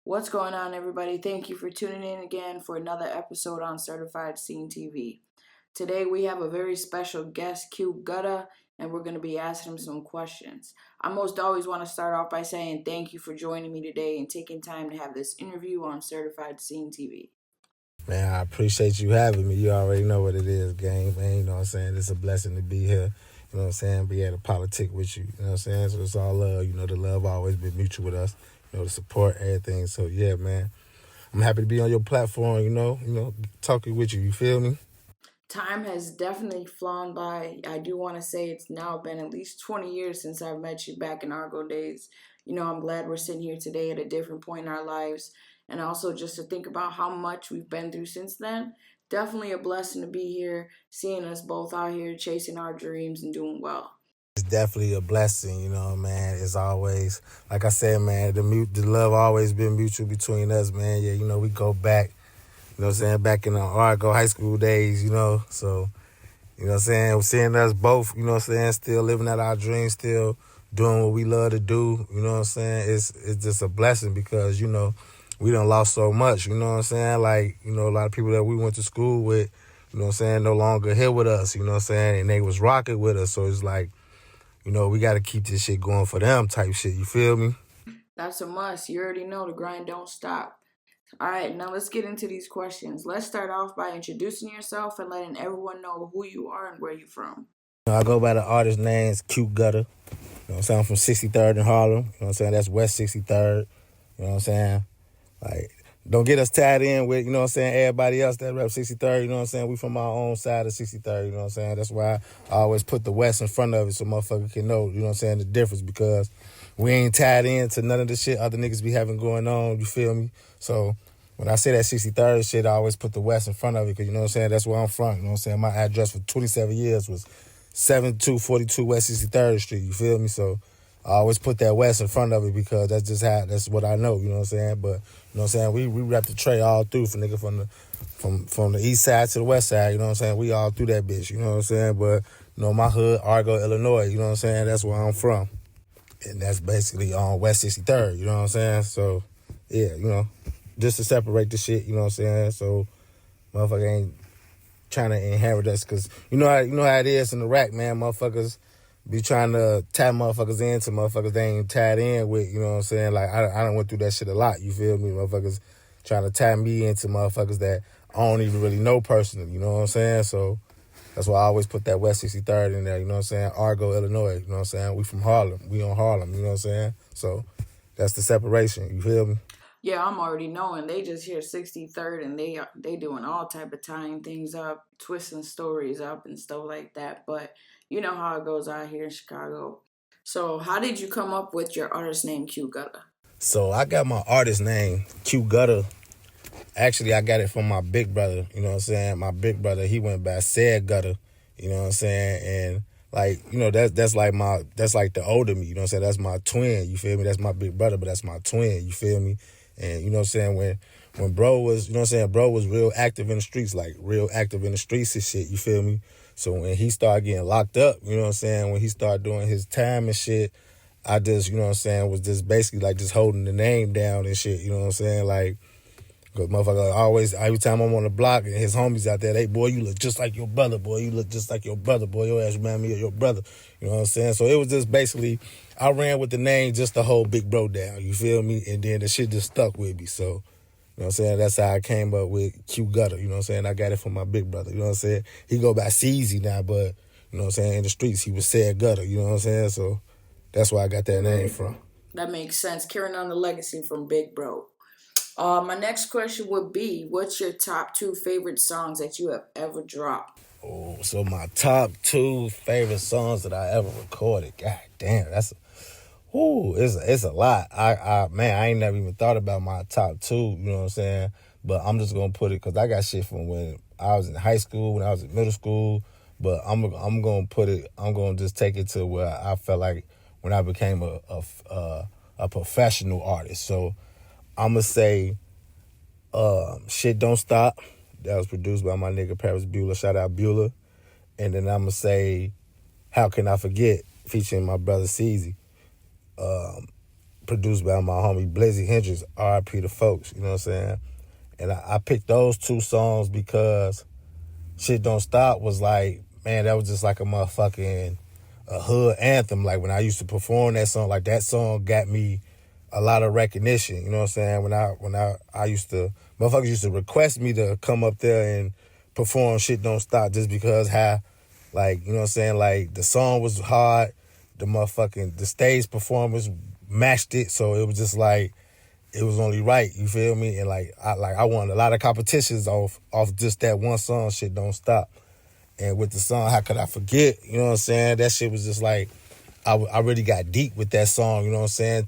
What's going on, everybody? Thank you for tuning in again for another episode on Certified Scene TV. Today we have a very special guest, Gutta, and we're going to be asking him some questions. I most always want to start off by saying thank you for joining me today and taking time to have this interview on Certified Scene TV. Man, I appreciate you having me. You already know what it is, gang, man. You know what I'm saying? It's a blessing to be here. You know what I'm saying? Be able to politic with you. You know what I'm saying? So it's all love. You know, the love always been mutual with us. You know, the support, everything. So, yeah, man. I'm happy to be on your platform, talking with you. You feel me? Time has definitely flown by. I do want to say it's now been at least 20 years since I've met you back in Argo days. I'm glad we're sitting here today at a different point in our lives. And also just to think about how much we've been through since then. Definitely a blessing to be here, seeing us both out here chasing our dreams and doing well. It's definitely a blessing, man. It's always, like I said, man, the love always been mutual between us, man. Yeah, we go back, back in the Argo high school days, so... You know what I'm saying? Seeing us both, still living out our dreams, still doing what we love to do, you know what I'm saying? It's just a blessing because, we done lost so much, you know what I'm saying? Like, a lot of people that we went to school with, you know what I'm saying, no longer here with us, you know what I'm saying? And they was rocking with us. So it's like, we got to keep this shit going for them type shit. You feel me? That's a must. You already know the grind don't stop. All right, now let's get into these questions. Let's start off by introducing yourself and letting everyone know who you are and where you're from. I go by the artist names Gutta. You know what I'm saying? I'm from 63rd in Harlem. You know what I'm saying? That's West 63rd. You know what I'm saying? Like, don't get us tied in with, you know what I'm saying, everybody else that rep 63rd, you know what I'm saying? We from our own side of 63rd, you know what I'm saying? That's why I always put the West in front of it so motherfucker can know, you know what I'm saying, the difference because we ain't tied into none of the shit other niggas be having going on, you feel me? So when I say that 63rd shit, I always put the West in front of it because, you know what I'm saying, that's where I'm from, you know what I'm saying? My address for 27 years was 7242 West 63rd Street, you feel me? So I always put that West in front of it because that's what I know, you know what I'm saying? But, you know what I'm saying, we rep the tray all through for nigga from the east side to the west side, you know what I'm saying? We all through that bitch, you know what I'm saying? But, my hood, Argo, Illinois, you know what I'm saying? That's where I'm from. And that's basically on West 63rd, you know what I'm saying? So, yeah, just to separate the shit, you know what I'm saying? So, motherfucker ain't trying to inherit us because you know how it is in the rack, man. Motherfuckers be trying to tie motherfuckers into motherfuckers they ain't tied in with, you know what I'm saying? Like, I done went through that shit a lot, you feel me? Motherfuckers trying to tie me into motherfuckers that I don't even really know personally, you know what I'm saying? So that's why I always put that West 63rd in there, you know what I'm saying? Argo, Illinois, you know what I'm saying? We from Harlem. We on Harlem, you know what I'm saying? So that's the separation, you feel me? Yeah, I'm already knowing. They just hear 63rd and they doing all type of tying things up, twisting stories up and stuff like that. But you know how it goes out here in Chicago. So how did you come up with your artist name Gutta? So I got my artist name, Gutta. Actually, I got it from my big brother, you know what I'm saying? My big brother, he went by Said Gutta, you know what I'm saying? And like, that's like the older me, you know what I'm saying? That's my twin, you feel me? That's my big brother, but that's my twin, you feel me? And you know what I'm saying, when bro was, you know what I'm saying, bro was real active in the streets, like real active in the streets and shit, you feel me? So when he started getting locked up, you know what I'm saying, when he started doing his time and shit, I just, you know what I'm saying, was just basically like just holding the name down and shit, you know what I'm saying? Like, cause motherfucker always, every time I'm on the block and his homies out there, boy, you look just like your brother, boy. You look just like your brother, boy. Your ass remind me of your brother. You know what I'm saying? So it was just basically, I ran with the name just to hold Big Bro down. You feel me? And then the shit just stuck with me. So, you know what I'm saying? That's how I came up with Gutta. You know what I'm saying? I got it from my big brother. You know what I'm saying? He go by CZ now, but, you know what I'm saying? In the streets, he was Said Gutta. You know what I'm saying? So that's where I got that name from. That makes sense. Carrying on the legacy from Big Bro. My next question would be, what's your top 2 favorite songs that you have ever dropped? Oh, so my top 2 favorite songs that I ever recorded. God damn, it's a lot. I ain't never even thought about my top 2, you know what I'm saying? But I'm just gonna put it because I got shit from when I was in high school, when I was in middle school. But I'm gonna put it. I'm gonna just take it to where I felt like when I became a professional artist. So I'm gonna say, Shit Don't Stop. That was produced by my nigga Paris Bueller. Shout out Bueller. And then I'm gonna say, How Can I Forget, featuring my brother CZ. produced by my homie Blizzy Hendrix, R.I.P. the folks, you know what I'm saying? And I picked those two songs because Shit Don't Stop was like, man, that was just like a motherfucking a hood anthem. Like when I used to perform that song, like that song got me a lot of recognition. You know what I'm saying? When I used to, motherfuckers used to request me to come up there and perform Shit Don't Stop just because how, like, you know what I'm saying? Like the song was hard, the stage performance matched it, so it was just like, it was only right, you feel me? And I won a lot of competitions off just that one song, Shit Don't Stop. And with the song, How Could I Forget? You know what I'm saying? That shit was just like, I really got deep with that song, you know what I'm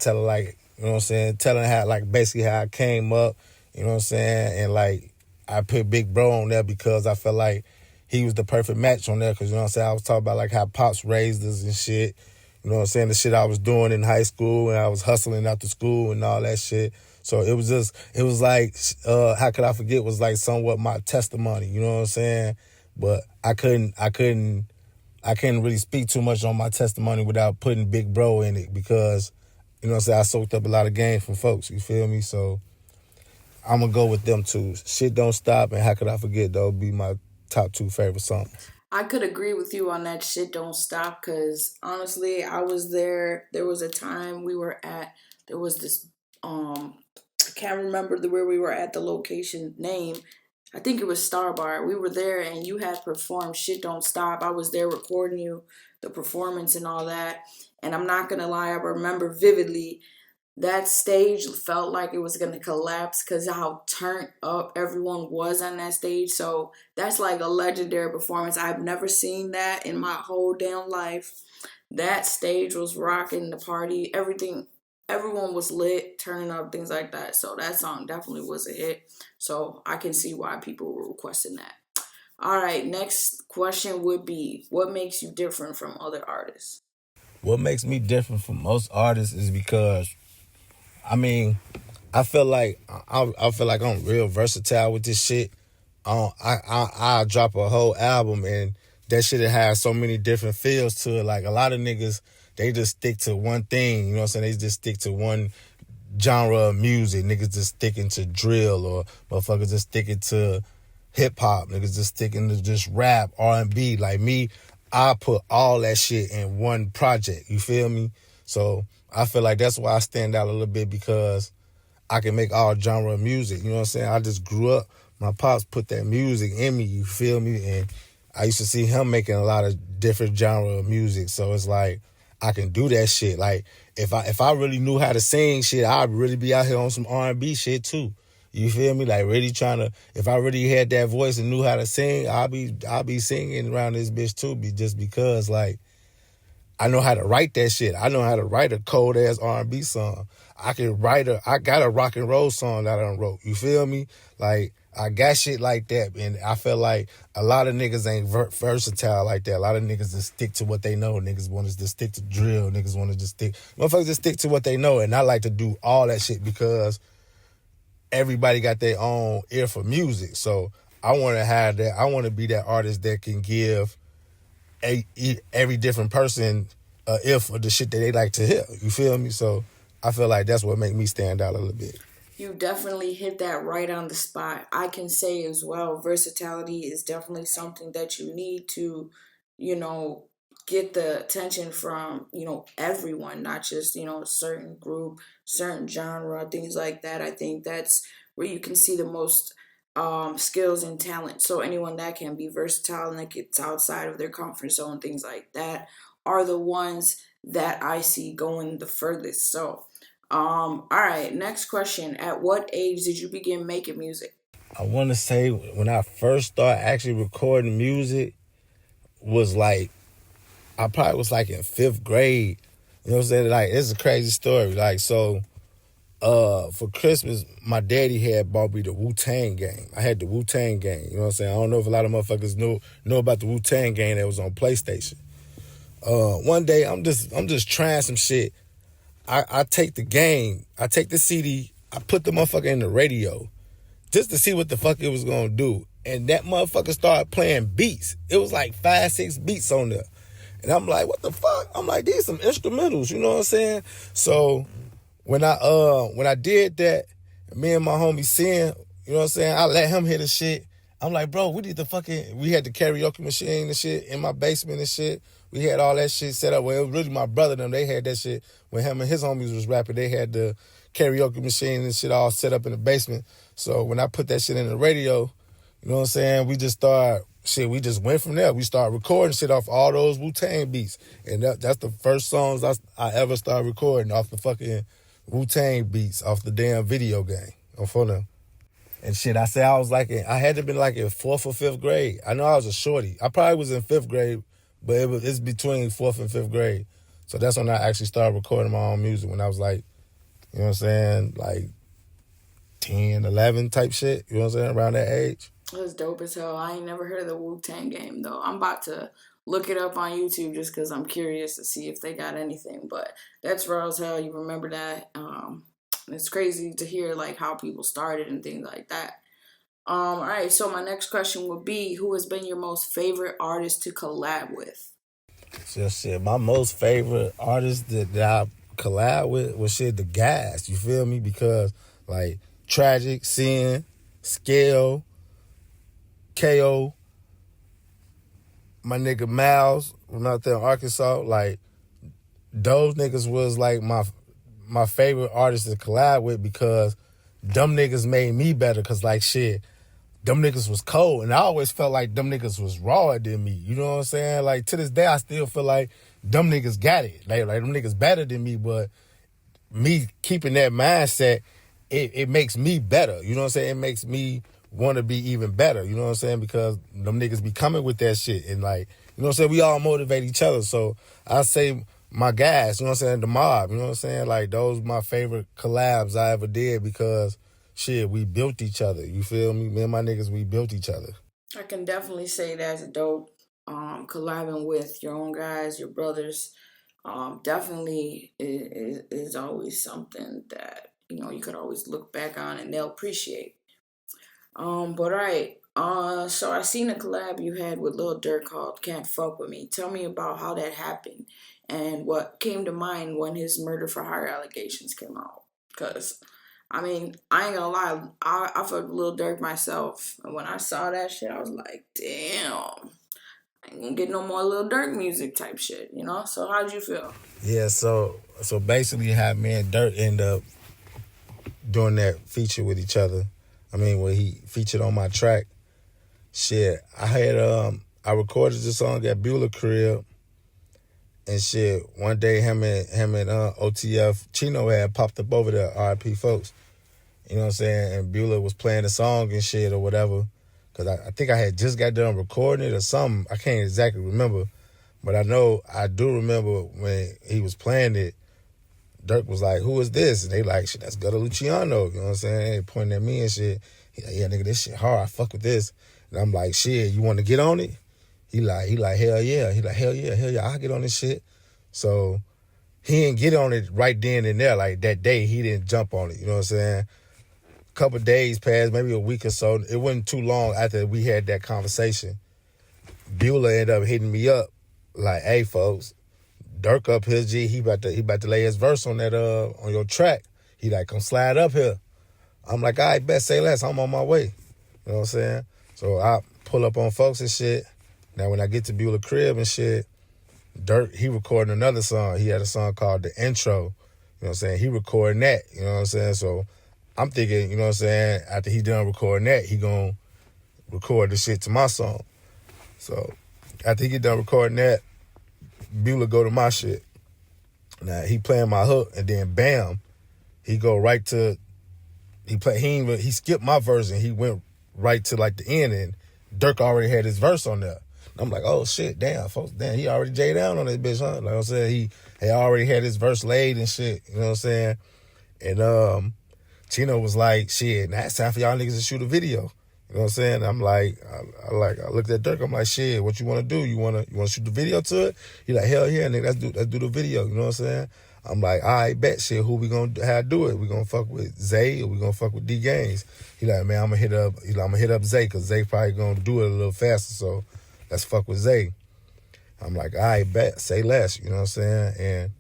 saying? Telling how, like, basically how I came up, you know what I'm saying? And like, I put Big Bro on there because I felt like he was the perfect match on there, because, you know what I'm saying? I was talking about like how Pops raised us and shit. You know what I'm saying? The shit I was doing in high school, and I was hustling after school and all that shit. So it was like, How Could I Forget was like somewhat my testimony, you know what I'm saying? But I couldn't really speak too much on my testimony without putting Big Bro in it, because, you know what I'm saying, I soaked up a lot of game from folks, you feel me? So I'm going to go with them two. Shit Don't Stop and How Could I Forget, though, be my top two favorite songs. I could agree with you on that. Shit Don't Stop, because honestly, I was there. There was a time we were at, there was this, I can't remember where we were at, the location name. I think it was Star Bar. We were there and you had performed Shit Don't Stop. I was there recording you, the performance and all that. And I'm not going to lie, I remember vividly that stage felt like it was going to collapse because of how turned up everyone was on that stage. So that's like a legendary performance. I've never seen that in my whole damn life. That stage was rocking the party. Everyone was lit, turning up, things like that. So that song definitely was a hit. So I can see why people were requesting that. All right, next question would be, what makes you different from other artists? What makes me different from most artists is because, I mean, I feel like I'm real versatile with this shit. I drop a whole album and that shit has so many different feels to it. Like a lot of niggas, they just stick to one thing. You know what I'm saying? They just stick to one genre of music. Niggas just sticking to drill, or motherfuckers just sticking to hip hop. Niggas just sticking to just rap, R&B. Like me, I put all that shit in one project. You feel me? So I feel like that's why I stand out a little bit, because I can make all genre of music. You know what I'm saying? I just grew up. My pops put that music in me, you feel me? And I used to see him making a lot of different genre of music. So it's like, I can do that shit. Like, if I really knew how to sing shit, I'd really be out here on some R&B shit too. You feel me? Like really trying to, if I really had that voice and knew how to sing, I'll be singing around this bitch too, just because like, I know how to write that shit. I know how to write a cold ass R&B song. I got a rock and roll song that I done wrote. You feel me? Like, I got shit like that, and I feel like a lot of niggas ain't versatile like that. A lot of niggas just stick to what they know. Niggas want to just stick to drill. Niggas want to motherfuckers just stick to what they know, and I like to do all that shit because everybody got their own ear for music. So I want to have that. I want to be that artist that can give every different person a ear for the shit that they like to hear. You feel me? So I feel like that's what make me stand out a little bit. You definitely hit that right on the spot. I can say as well, versatility is definitely something that you need to, you know, get the attention from, everyone, not just, a certain group, certain genre, things like that. I think that's where you can see the most skills and talent. So anyone that can be versatile and that gets outside of their comfort zone, things like that, are the ones that I see going the furthest. So all right, next question. At what age did you begin making music? I want to say when I first started actually recording music was like, I probably was like in 5th grade. You know what I'm saying? Like, it's a crazy story. Like, so, for Christmas, my daddy had bought me the Wu-Tang game. I had the Wu-Tang game. You know what I'm saying? I don't know if a lot of motherfuckers know about the Wu-Tang game that was on PlayStation. One day, I'm just trying some shit. I take the game, I take the CD, I put the motherfucker in the radio just to see what the fuck it was gonna do. And that motherfucker started playing beats. It was like 5, 6 beats on there. And I'm like, what the fuck? I'm like, these some instrumentals, you know what I'm saying? So when I did that, me and my homie Sin, you know what I'm saying, I let him hear the shit. I'm like, bro, we had the karaoke machine and shit in my basement and shit. We had all that shit set up. Well, it was really my brother and them. They had that shit when him and his homies was rapping. They had the karaoke machine and shit all set up in the basement. So when I put that shit in the radio, you know what I'm saying, we just went from there. We started recording shit off all those Wu-Tang beats. And that's the first songs I ever started recording off the fucking Wu-Tang beats off the damn video game on phone. And shit, I had to have been like in 4th or 5th grade. I know I was a shorty. I probably was in 5th grade, but it's between 4th and 5th grade. So that's when I actually started recording my own music, when I was like, you know what I'm saying, like 10, 11 type shit, you know what I'm saying, around that age. That's dope as hell. I ain't never heard of the Wu-Tang game, though. I'm about to look it up on YouTube just because I'm curious to see if they got anything. But that's raw as hell. You remember that? It's crazy to hear like how people started and things like that. All right, so my next question would be, who has been your most favorite artist to collab with? So shit, my most favorite artist that I collab with was shit, the Gas. You feel me? Because like Tragic, Sin, Scale, KO, my nigga Miles from out there in Arkansas, like those niggas was like my favorite artists to collab with, because them niggas made me better. Cause like shit, them niggas was cold, and I always felt like them niggas was rawer than me. You know what I'm saying? Like to this day, I still feel like them niggas got it. Like them niggas better than me, but me keeping that mindset, it makes me better. You know what I'm saying? It makes me want to be even better. You know what I'm saying? Because them niggas be coming with that shit, and like, you know what I'm saying? We all motivate each other. So I say my guys, you know what I'm saying? The mob, you know what I'm saying? Like those my favorite collabs I ever did, because shit, we built each other. You feel me? Me and my niggas, we built each other. I can definitely say that's dope. Collabing with your own guys, your brothers, definitely is always something that you could always look back on and they'll appreciate. But all right. So I seen a collab you had with Lil Durk called "Can't Fuck With Me." Tell me about how that happened and what came to mind when his murder for hire allegations came out. Cause I mean, I ain't gonna lie, I fucked with Lil Durk myself, and when I saw that shit, I was like, damn, I ain't gonna get no more Lil Durk music type shit, you know? So how'd you feel? Yeah, so basically how me and Durk end up doing that feature with each other. I mean, when he featured on my track, shit, I recorded the song at Beulah crib, and shit, one day him and OTF Chino had popped up over there, RIP folks. You know what I'm saying? And Beulah was playing the song and shit or whatever. Cause I think I had just got done recording it or something. I can't exactly remember. But I do remember when he was playing it, Durk was like, "Who is this?" And they like, "Shit, that's Gutta Luciano." You know what I'm saying? They pointing at me and shit. He like, "Yeah, nigga, this shit hard. I fuck with this." And I'm like, "Shit, you want to get on it?" He like, "Hell yeah." He like, "Hell yeah, I'll get on this shit." So he didn't get on it right then and there. Like that day, he didn't jump on it. You know what I'm saying? A couple of days passed, maybe a week or so. It wasn't too long after we had that conversation. Beulah ended up hitting me up like, "Hey, folks, Durk up here, G. He about to lay his verse on that on your track. He like, come slide up here." I'm like, "All right, bet, say less. I'm on my way." You know what I'm saying? So I pull up on folks and shit. Now when I get to Beulah crib and shit, Durk, he recording another song. He had a song called The Intro. You know what I'm saying? He recording that. You know what I'm saying? So I'm thinking, you know what I'm saying, after he done recording that, he gonna record the shit to my song. So after he get done recording that, Beulah go to my shit. Now he playing my hook, and then bam, he go right to he skipped my verse and he went right to like the end, and Durk already had his verse on there. I'm like, oh shit, damn, folks, damn, he already J down on this bitch, huh? Like I'm saying, he already had his verse laid and shit, you know what I'm saying? And Chino was like, "Shit, now it's time for y'all niggas to shoot a video." You know what I'm saying? I'm like, I looked at Durk. I'm like, "Shit, what you want to do? You want to shoot the video to it?" He like, "Hell yeah, nigga, let's do the video." You know what I'm saying? I'm like, "All right, bet, shit. Who we gonna how do it? We gonna fuck with Zay or we gonna fuck with D Gaines?" He like, "Man, I'm gonna hit up Zay because Zay probably gonna do it a little faster. So let's fuck with Zay." I'm like, "All right, bet, say less." You know what I'm saying? And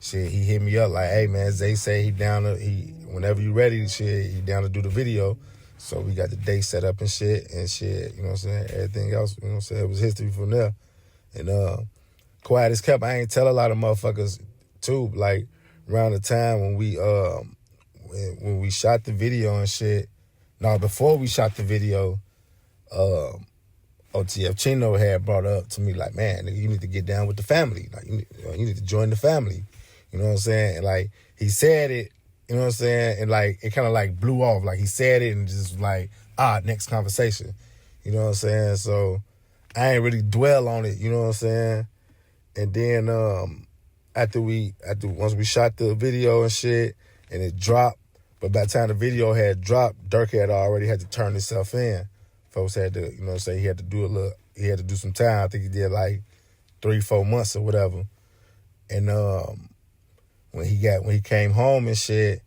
shit, he hit me up like, hey man, Zay say whenever you ready, shit, he down to do the video. So we got the date set up and shit, you know what I'm saying? Everything else, you know what I'm saying? It was history from there. And quiet as kept, I ain't tell a lot of motherfuckers too, like around the time when we shot the video and shit. No, before we shot the video, OTF Chino had brought up to me like, man, nigga, you need to get down with the family. Like, you need to join the family. You know what I'm saying? And like, he said it, you know what I'm saying? And like, it kind of like blew off. Like, he said it and just like, next conversation. You know what I'm saying? So I ain't really dwell on it, you know what I'm saying? And then once we shot the video and shit, and it dropped, but by the time the video had dropped, Durk had already had to turn himself in. Folks had to, you know what I'm saying, he had to do some time. I think he did like 3-4 months or whatever. And when he came home and shit,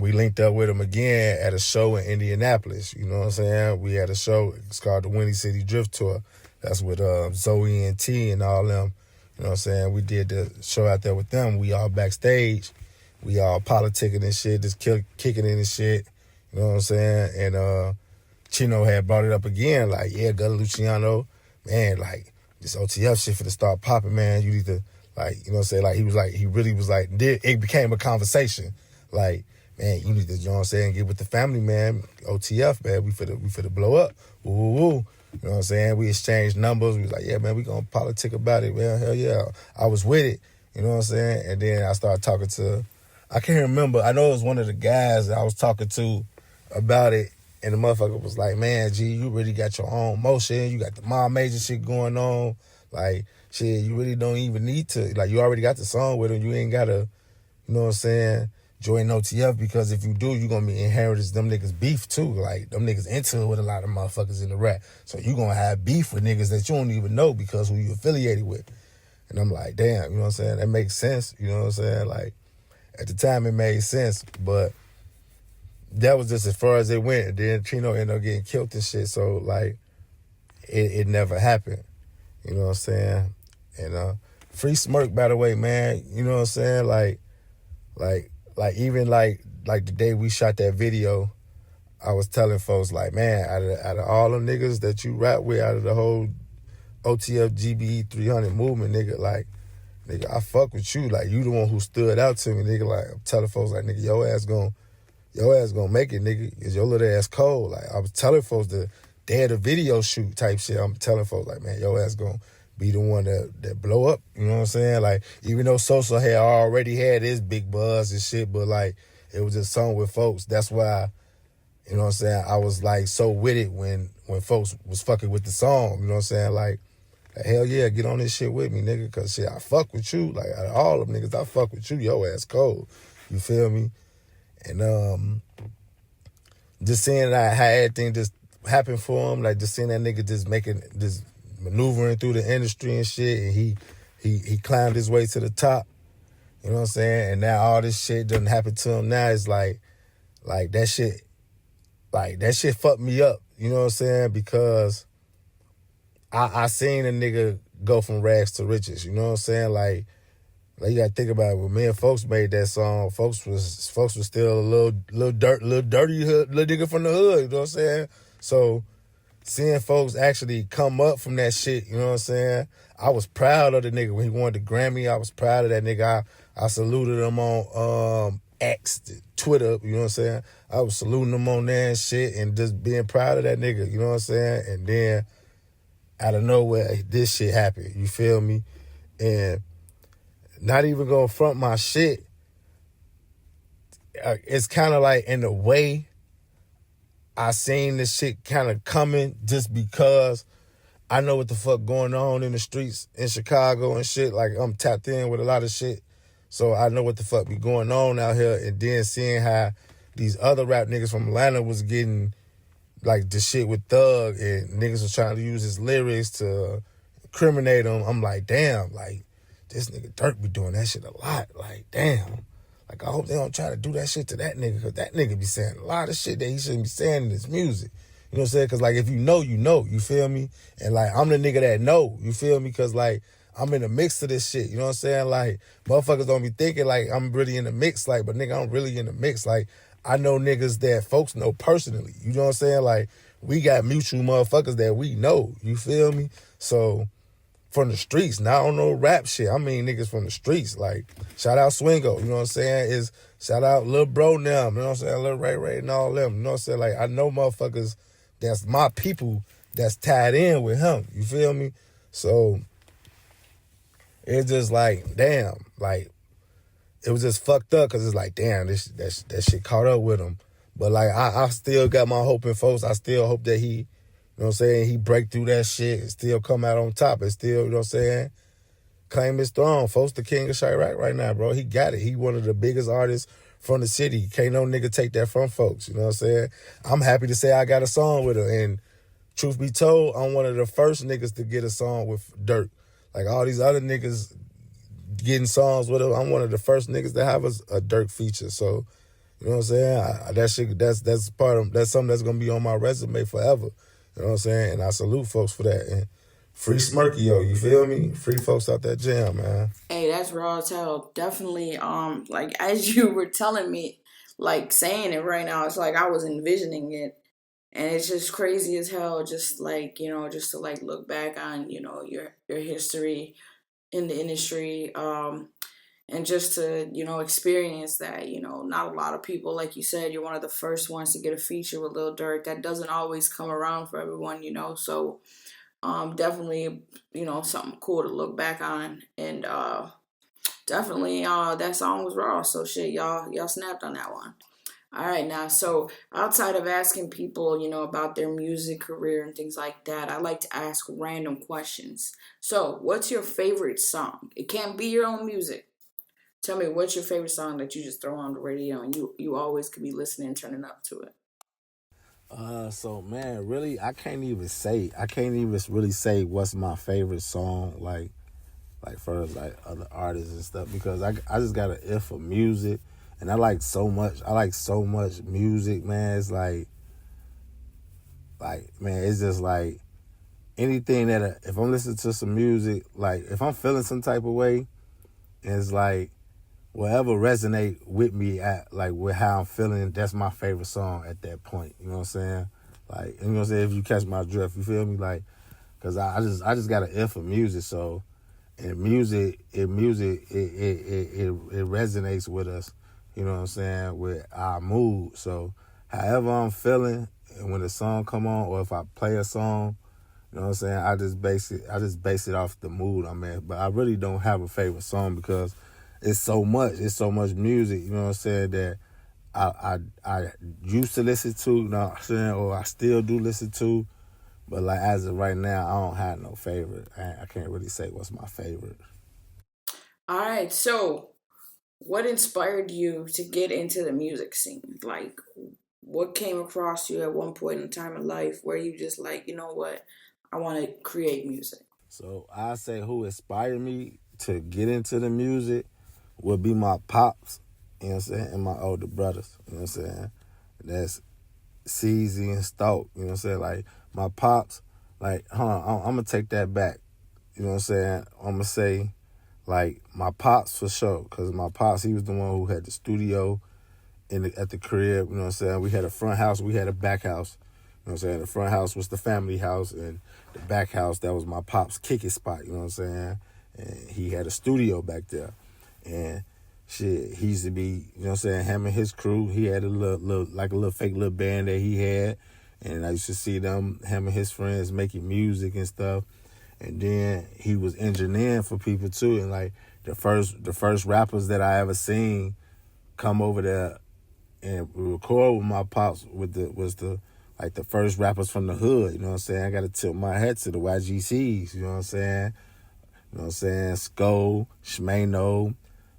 we linked up with him again at a show in Indianapolis. You know what I'm saying? We had a show, it's called the Windy City Drift Tour. That's with Zoe and T and all them. You know what I'm saying? We did the show out there with them. We all backstage. We all politicking and shit, just kicking in and shit. You know what I'm saying? And Chino had brought it up again, like, yeah, Gutta Luciano, man, like, this OTF shit finna start popping, man. You need to, like, you know what I'm saying? Like, he really was like, it became a conversation. Like, man, you need to, you know what I'm saying, get with the family, man. OTF, man, we finna blow up. Woo, woo, woo. You know what I'm saying? We exchanged numbers. We was like, yeah, man, we gonna politic about it, man. Hell yeah. I was with it. You know what I'm saying? And then I started talking to, I can't remember. I know it was one of the guys that I was talking to about it. And the motherfucker was like, man, G, you really got your own motion. You got the mom major shit going on. Like, shit, you really don't even need to. Like, you already got the song with him. You ain't got to, you know what I'm saying, join OTF, because if you do, you're going to be inheriting them niggas beef too. Like, them niggas into it with a lot of motherfuckers in the rap. So you going to have beef with niggas that you don't even know because who you affiliated with. And I'm like, damn, you know what I'm saying? That makes sense. You know what I'm saying? Like, at the time it made sense, but that was just as far as it went. And then Chino ended up getting killed and shit. So, like, it never happened. You know what I'm saying? And Free Smirk, by the way, man, you know what I'm saying? Like even the day we shot that video, I was telling folks, like, man, out of all them niggas that you rap with, out of the whole OTF GBE 300 movement, nigga, like, nigga, I fuck with you. Like, you the one who stood out to me, nigga. Like, I'm telling folks, like, nigga, your ass gonna make it, nigga, because your little ass cold. Like, I was telling folks the day of the video shoot type shit, I'm telling folks, like, man, your ass gonna be the one that blow up, you know what I'm saying? Like, even though Sosa had already had his big buzz and shit, but, like, it was just something with folks. That's why, you know what I'm saying, I was, like, so with it when folks was fucking with the song, you know what I'm saying? Like, hell yeah, get on this shit with me, nigga, because shit, I fuck with you. Like, out of all them niggas, I fuck with you. Your ass cold. You feel me? And just seeing how everything just happened for him, like, just seeing that nigga just maneuvering through the industry and shit, and he climbed his way to the top. You know what I'm saying? And now all this shit doesn't happen to him now. It's like that shit fucked me up. You know what I'm saying? Because I seen a nigga go from rags to riches. You know what I'm saying? Like you gotta think about it. When me and folks made that song, folks was still a little dirty hood, little nigga from the hood. You know what I'm saying? So seeing folks actually come up from that shit, you know what I'm saying? I was proud of the nigga when he won the Grammy. I was proud of that nigga. I saluted him on X, Twitter, you know what I'm saying? I was saluting him on there and shit and just being proud of that nigga, you know what I'm saying? And then out of nowhere, this shit happened, you feel me? And not even gonna front my shit, it's kind of like in a way I seen this shit kind of coming just because I know what the fuck going on in the streets in Chicago and shit. Like, I'm tapped in with a lot of shit. So I know what the fuck be going on out here. And then seeing how these other rap niggas from Atlanta was getting, like, the shit with Thug, and niggas was trying to use his lyrics to incriminate him. I'm like, damn, like, this nigga Durk be doing that shit a lot. Like, damn. Like, I hope they don't try to do that shit to that nigga, because that nigga be saying a lot of shit that he shouldn't be saying in his music. You know what I'm saying? Because, like, if you know, you know. You feel me? And, like, I'm the nigga that know. You feel me? Because, like, I'm in the mix of this shit. You know what I'm saying? Like, motherfuckers don't be thinking like I'm really in the mix. Like, but nigga, I'm really in the mix. Like, I know niggas that folks know personally. You know what I'm saying? Like, we got mutual motherfuckers that we know. You feel me? So, from the streets, not on no rap shit. I mean niggas from the streets. Like, shout out Swingo, you know what I'm saying? Shout out Lil Bro now, you know what I'm saying? Lil Ray and all them, you know what I'm saying? Like, I know motherfuckers that's my people that's tied in with him. You feel me? So it's just like, damn, like, it was just fucked up because it's like, damn, that shit caught up with him. But like, I still got my hope in folks. I still hope that he, you know what I'm saying, he break through that shit and still come out on top and still, you know what I'm saying, claim his throne. Folks, the king of Chirac right now, bro. He got it. He one of the biggest artists from the city. Can't no nigga take that from folks, you know what I'm saying? I'm happy to say I got a song with her. And truth be told, I'm one of the first niggas to get a song with Dirk. Like, all these other niggas getting songs with her, I'm one of the first niggas to have a Dirk feature. So, you know what I'm saying? That shit, that's something that's gonna be on my resume forever. You know what I'm saying? And I salute folks for that. And free Smirky, yo, you feel me? Free folks out that jam, man. Hey, that's raw as hell. Definitely, like as you were telling me, like saying it right now, it's like I was envisioning it. And it's just crazy as hell, just like, just to like look back on, your history in the industry, and just to, experience that, not a lot of people, like you said, you're one of the first ones to get a feature with Lil Durk. That doesn't always come around for everyone, so definitely, something cool to look back on. And definitely that song was raw, so shit, y'all snapped on that one. All right, now, so outside of asking people, about their music career and things like that, I like to ask random questions. So, what's your favorite song? It can't be your own music. Tell me, what's your favorite song that you just throw on the radio and you always could be listening and turning up to it? So man, really, I can't even really say what's my favorite song, like for like other artists and stuff, because I just got an ear for music, and I like so much music, man. It's like man, it's just like anything that if I'm listening to some music, like if I'm feeling some type of way, it's like whatever resonate with me at like with how I'm feeling, that's my favorite song at that point. You know what I'm saying? Like, you know what I'm saying? If you catch my drift, you feel me? Like, cause I just got an ear for music, so and it resonates with us. You know what I'm saying? With our mood. So however I'm feeling, and when the song come on, or if I play a song, you know what I'm saying, I just base it off the mood I'm in. But I really don't have a favorite song because it's so much music, you know what I'm saying, that I used to listen to, you know what I'm saying, or I still do listen to. But like as of right now, I don't have no favorite. I can't really say what's my favorite. All right, so what inspired you to get into the music scene? Like, what came across you at one point in time in life where you just like, you know what, I want to create music? So I say who inspired me to get into the music would be my pops, you know what I'm saying, and my older brothers, you know what I'm saying. That's CZ and Stalk, you know what I'm saying. Like my pops, like hold on, I'm gonna take that back, you know what I'm saying. I'm gonna say like my pops for sure, cause my pops, he was the one who had the studio at the crib, you know what I'm saying. We had a front house, we had a back house. You know what I'm saying? The front house was the family house, and the back house, that was my pop's kicking spot, you know what I'm saying? And he had a studio back there. And shit, he used to be, you know what I'm saying, him and his crew, he had a little fake little band that he had. And I used to see him and his friends making music and stuff. And then he was engineering for people too. And like the first rappers that I ever seen come over there and record with my pops was the like the first rappers from the hood, you know what I'm saying? I gotta tip my hat to the YGCs, you know what I'm saying? You know what I'm saying? Sko, Shmano,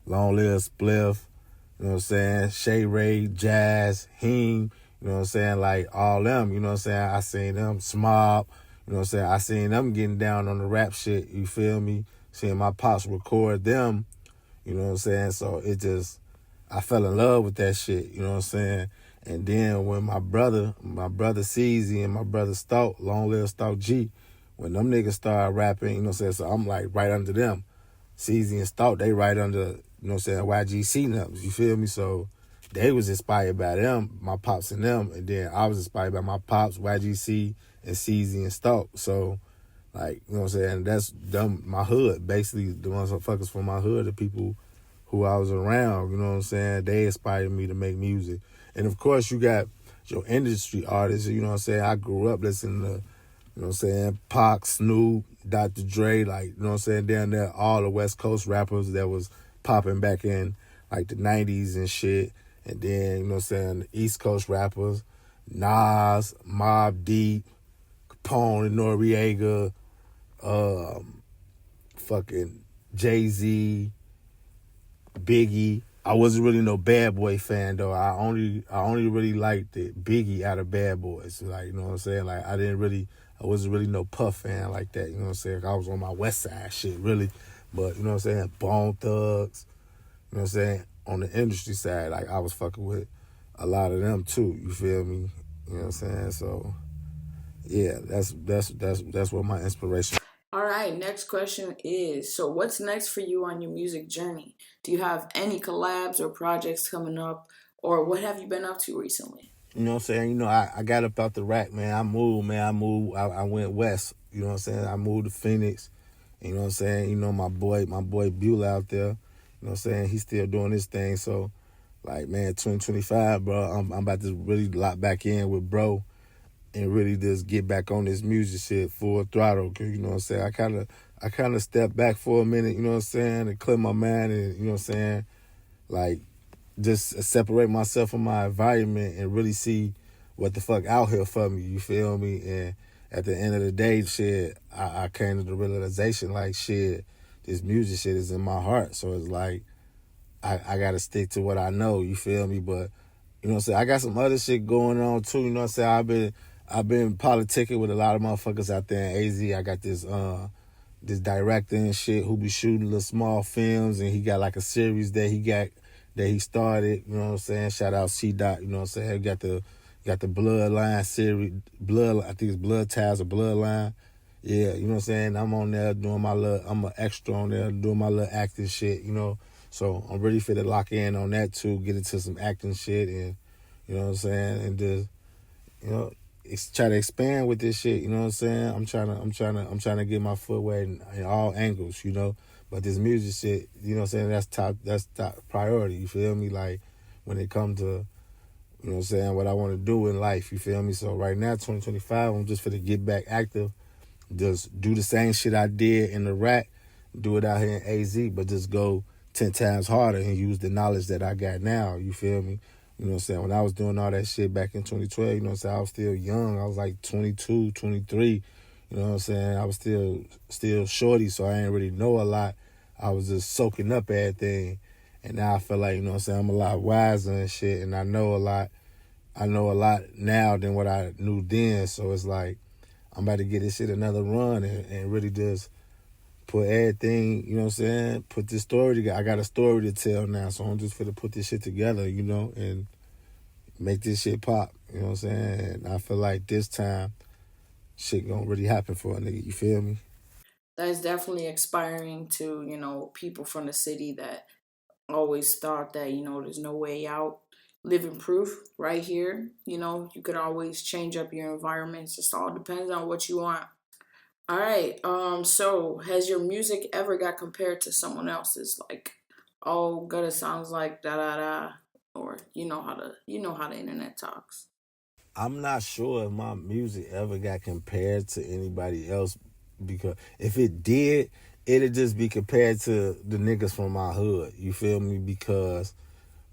Long Live Spliff, you know what I'm saying? Shay Ray, Jazz, Heem, you know what I'm saying? Like all them, you know what I'm saying? I seen them, Smob, you know what I'm saying? I seen them getting down on the rap shit, you feel me? Seeing my pops record them, you know what I'm saying? So it just, I fell in love with that shit, you know what I'm saying? And then when my brother CZ and my brother Stalk, Long Live Stalk G, when them niggas start rapping, you know what I'm saying? So I'm like right under them. CZ and Stout, they right under, you know what I'm saying, YGC numbers, you feel me? So they was inspired by them, my pops and them, and then I was inspired by my pops, YGC, and CZ and Stout. So, like, you know what I'm saying, that's them, my hood, basically the motherfuckers from my hood, the people who I was around, you know what I'm saying, they inspired me to make music. And of course you got your industry artists, you know what I'm saying, I grew up listening to, you know what I'm saying, Pac, Snoop, Dr. Dre, like, you know what I'm saying, down there, all the West Coast rappers that was popping back in, like, the 90s and shit. And then, you know what I'm saying, the East Coast rappers, Nas, Mobb Deep, Capone and Noriega, fucking Jay-Z, Biggie. I wasn't really no Bad Boy fan though. I only really liked it Biggie out of Bad Boys. Like, you know what I'm saying? Like I wasn't really no Puff fan like that, you know what I'm saying? I was on my West Side shit, really. But you know what I'm saying? Bone Thugs, you know what I'm saying? On the industry side, like I was fucking with a lot of them too, you feel me? You know what I'm saying? So yeah, that's what my inspiration. All right, next question is, so what's next for you on your music journey? Do you have any collabs or projects coming up, or what have you been up to recently? You know what I'm saying? You know, I got up out the rack, man. I moved, man. I went west. You know what I'm saying? I moved to Phoenix. You know what I'm saying? You know, my boy Beulah out there. You know what I'm saying? He's still doing his thing. So, like, man, 2025, bro, I'm about to really lock back in with bro and really just get back on this music shit full throttle. Cause you know what I'm saying? I kind of stepped back for a minute, you know what I'm saying, to clear my mind and, you know what I'm saying, like, just separate myself from my environment and really see what the fuck out here for me, you feel me? And at the end of the day, shit, I came to the realization, like, shit, this music shit is in my heart. So it's like, I gotta stick to what I know, you feel me? But, you know what I'm saying, I got some other shit going on too, you know what I'm saying? I've been politicking with a lot of motherfuckers out there in AZ. I got this director and shit who be shooting little small films, and he got like a series that he started, you know what I'm saying? Shout out C Dot, you know what I'm saying? Got the Bloodline series, I think it's Blood Ties or Bloodline. Yeah, you know what I'm saying? I'm on there doing I'm an extra on there doing my little acting shit, you know? So I'm ready for to lock in on that too, get into some acting shit and, you know what I'm saying? And just, you know, try to expand with this shit. You know what I'm saying? I'm trying to get my foot wet in all angles. You know, but this music shit, you know what I'm saying? That's top priority. You feel me? Like when it comes to, you know what I'm saying, what I want to do in life. You feel me? So right now, 2025, I'm just finna get back active. Just do the same shit I did in the rack, do it out here in AZ, but just go 10 times harder and use the knowledge that I got now. You feel me? You know what I'm saying? When I was doing all that shit back in 2012, you know what I'm saying? I was still young. I was like 22, 23. You know what I'm saying? I was still shorty, so I ain't really know a lot. I was just soaking up everything. And now I feel like, you know what I'm saying, I'm a lot wiser and shit, and I know a lot. I know a lot now than what I knew then. So it's like, I'm about to get this shit another run and really just put everything, you know what I'm saying, put this story together. I got a story to tell now, so I'm just finna put this shit together, you know, and make this shit pop, you know what I'm saying? And I feel like this time, shit gonna really happen for a nigga, you feel me? That's definitely inspiring to, people from the city that always thought that, there's no way out. Living proof right here. You could always change up your environment. It just all depends on what you want. All right. So has your music ever got compared to someone else's? Like, oh, Gutta sounds like da da da, or you know how the internet talks. I'm not sure if my music ever got compared to anybody else because if it did, it'd just be compared to the niggas from my hood. You feel me? Because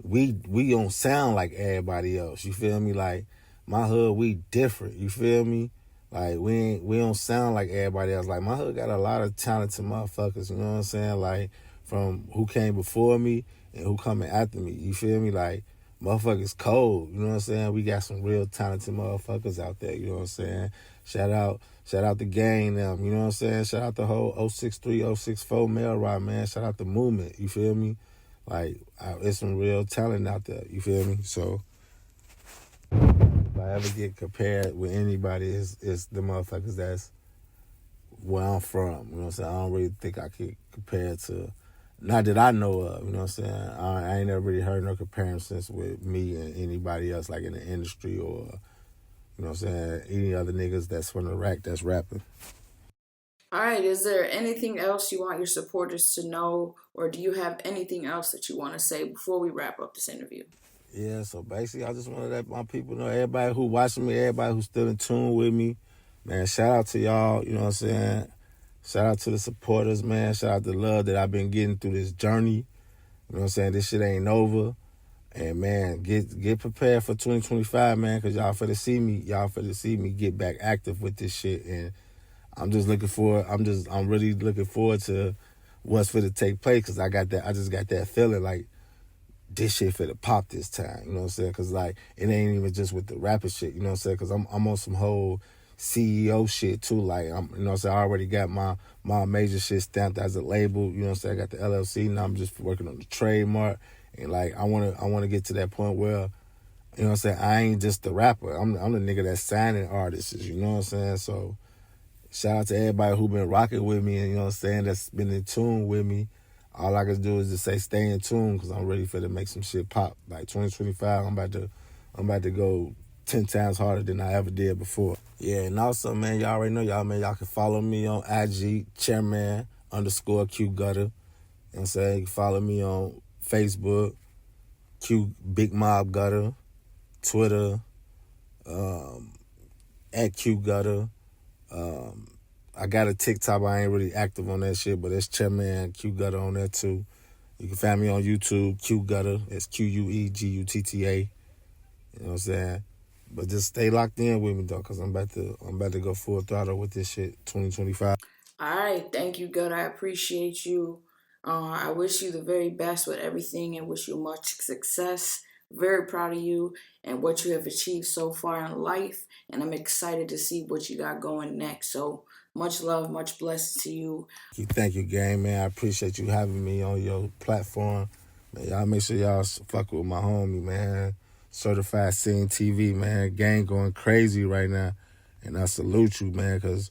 we don't sound like everybody else. You feel me? Like my hood, we different. You feel me? Like we don't sound like everybody else. Like my hood got a lot of talented motherfuckers. You know what I'm saying? Like from who came before me and who coming after me. You feel me? Like motherfuckers cold. You know what I'm saying? We got some real talented motherfuckers out there. You know what I'm saying? Shout out the gang them. You know what I'm saying? Shout out the whole 063, 064 Mail Ride, man. Shout out the movement. You feel me? Like, it's some real talent out there. You feel me? So, if I ever get compared with anybody, it's the motherfuckers where I'm from. You know what I'm saying? I don't really think I could compare it to, not that I know of. You know what I'm saying? I ain't never really heard no comparisons with me and anybody else, like in the industry or, you know what I'm saying, any other niggas that's from the rack that's rapping. All right, is there anything else you want your supporters to know, or do you have anything else that you want to say before we wrap up this interview? Yeah, so basically, I just want to let my people know, everybody who watching me, everybody who's still in tune with me, man, shout out to y'all, you know what I'm saying? Shout out to the supporters, man. Shout out to the love that I've been getting through this journey. You know what I'm saying? This shit ain't over. And, man, get prepared for 2025, man, because y'all finna see me get back active with this shit. And I'm really looking forward to what's finna take place, because I just got that feeling like this shit finna pop this time, you know what I'm saying? Because, like, it ain't even just with the rapper shit, you know what I'm saying? Because I'm on some whole CEO shit, too. Like, you know what I'm saying? I already got my major shit stamped as a label, you know what I'm saying? I got the LLC, now I'm just working on the trademark. And, like, I wanna get to that point where, you know what I'm saying, I ain't just the rapper. I'm the nigga that's signing artists, you know what I'm saying? So, shout out to everybody who been rocking with me and, you know what I'm saying, that's been in tune with me. All I can do is just say stay in tune, because I'm ready for to make some shit pop. Like 2025, I'm about to go 10 times harder than I ever did before. Yeah, and also, man, y'all already know, y'all can follow me on IG, chairman underscore Q Gutta. You know what I'm saying? You can follow me on Facebook, Q Big Mob Gutta, Twitter, at Q Gutta. I got a TikTok, I ain't really active on that shit, but it's Chairman Q Gutta on there too. You can find me on YouTube, Q Gutta. It's QUEGUTTA. You know what I'm saying? But just stay locked in with me though, because I'm about to go full throttle with this shit 2025. All right, thank you, good. I appreciate you. I wish you the very best with everything and wish you much success. Very proud of you and what you have achieved so far in life, and I'm excited to see what you got going next. So much love, much blessings to you. Thank you, gang, man. I appreciate you having me on your platform. Man, y'all make sure y'all fuck with my homie, man. Certified Scene TV, man. Gang going crazy right now. And I salute you, man, because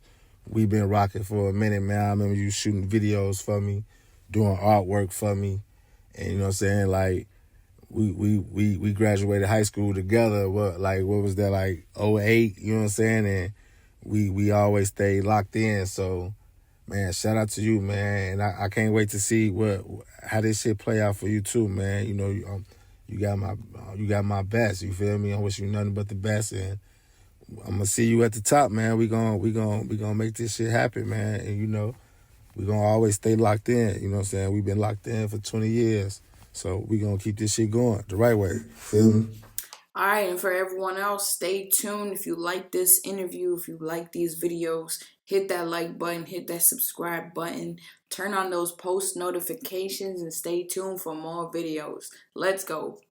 we been rocking for a minute, man. I remember you shooting videos for me, doing artwork for me. And you know what I'm saying? Like, we graduated high school together. What was that, like 08, you know what I'm saying? And we always stayed locked in. So, man, shout out to you, man. And I can't wait to see how this shit play out for you too, man. You know, you got my best. You feel me? I wish you nothing but the best, and I'm gonna see you at the top, man. We gonna make this shit happen, man. And you know, we gonna always stay locked in. You know what I'm saying? We've been locked in for 20 years, so we gonna keep this shit going the right way. Feel me? All right, and for everyone else, stay tuned. If you like this interview, if you like these videos, hit that like button, hit that subscribe button, turn on those post notifications, and stay tuned for more videos. Let's go.